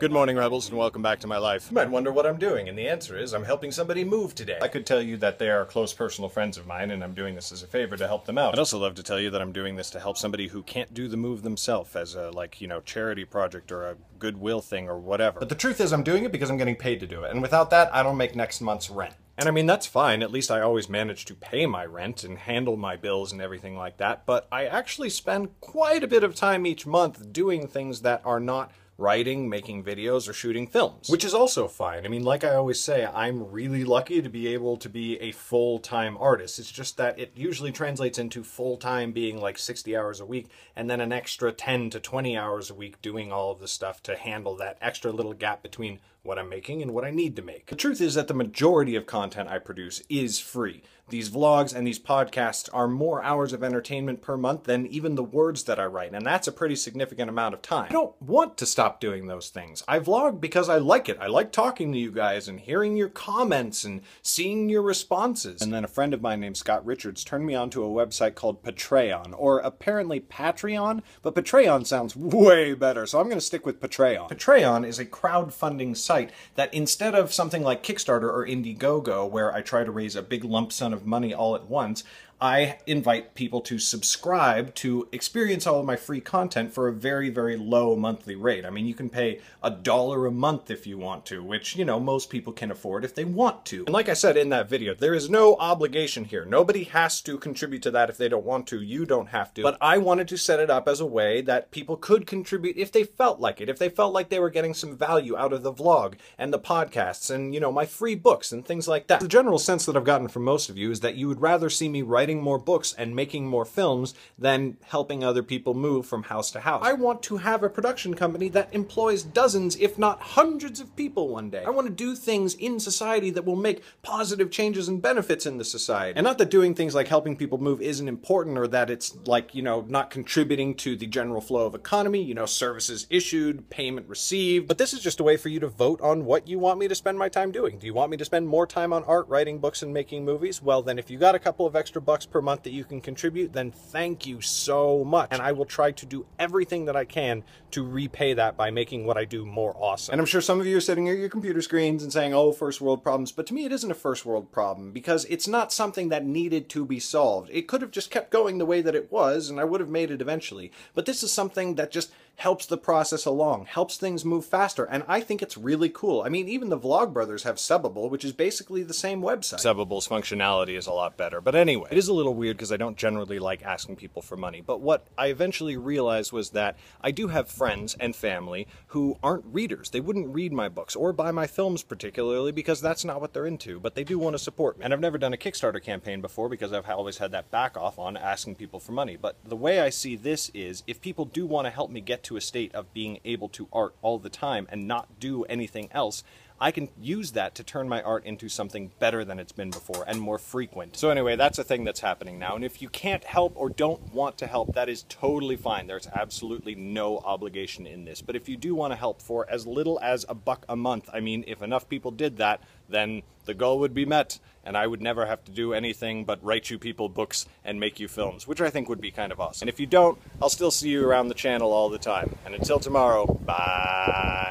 Good morning, Rebels, and welcome back to my life. You might wonder what I'm doing, and the answer is I'm helping somebody move today. I could tell you that they are close personal friends of mine, and I'm doing this as a favor to help them out. I'd also love to tell you that I'm doing this to help somebody who can't do the move themselves as a, charity project or a goodwill thing or whatever. But the truth is I'm doing it because I'm getting paid to do it, and without that, I don't make next month's rent. And I mean, that's fine. At least I always manage to pay my rent and handle my bills and everything like that. But I actually spend quite a bit of time each month doing things that are not writing, making videos, or shooting films. Which is also fine. I mean, like I always say, I'm really lucky to be able to be a full-time artist. It's just that it usually translates into full-time being like 60 hours a week, and then an extra 10 to 20 hours a week doing all of the stuff to handle that extra little gap between what I'm making and what I need to make. The truth is that the majority of content I produce is free. These vlogs and these podcasts are more hours of entertainment per month than even the words that I write, and that's a pretty significant amount of time. I don't want to stop doing those things. I vlog because I like it. I like talking to you guys and hearing your comments and seeing your responses. And then a friend of mine named Scott Richards turned me on to a website called Patreon, or apparently Patreon, but Patreon sounds way better, so I'm going to stick with Patreon. Patreon is a crowdfunding site that instead of something like Kickstarter or Indiegogo, where I try to raise a big lump sum of money all at once, I invite people to subscribe to experience all of my free content for a very, very low monthly rate. I mean, you can pay $1 a month if you want to, which, you know, most people can afford if they want to. And like I said in that video, there is no obligation here. Nobody has to contribute to that if they don't want to. You don't have to. But I wanted to set it up as a way that people could contribute if they felt like it, if they felt like they were getting some value out of the vlog and the podcasts and, you know, my free books and things like that. The general sense that I've gotten from most of you is that you would rather see me writing more books and making more films than helping other people move from house to house. I want to have a production company that employs dozens, if not hundreds of people one day. I want to do things in society that will make positive changes and benefits in the society. And not that doing things like helping people move isn't important, or that it's like, you know, not contributing to the general flow of economy, you know, services issued, payment received, but this is just a way for you to vote on what you want me to spend my time doing. Do you want me to spend more time on art, writing books, and making movies? Well, then if you got a couple of extra bucks per month that you can contribute, then thank you so much. And I will try to do everything that I can to repay that by making what I do more awesome. And I'm sure some of you are sitting at your computer screens and saying, oh, first world problems, but to me it isn't a first world problem because it's not something that needed to be solved. It could have just kept going the way that it was and I would have made it eventually. But this is something that just helps the process along, helps things move faster, and I think it's really cool. I mean, even the Vlogbrothers have Subbable, which is basically the same website. Subbable's functionality is a lot better, but anyway, it is a little weird because I don't generally like asking people for money, but what I eventually realized was that I do have friends and family who aren't readers. They wouldn't read my books or buy my films particularly because that's not what they're into, but they do want to support me. And I've never done a Kickstarter campaign before because I've always had that back off on asking people for money, but the way I see this is if people do want to help me get to a state of being able to art all the time and not do anything else, I can use that to turn my art into something better than it's been before and more frequent. So anyway, that's a thing that's happening now. And if you can't help or don't want to help, that is totally fine. There's absolutely no obligation in this. But if you do want to help for as little as $1 a month, I mean, if enough people did that, then the goal would be met, and I would never have to do anything but write you people books and make you films, which I think would be kind of awesome. And if you don't, I'll still see you around the channel all the time. And until tomorrow, bye!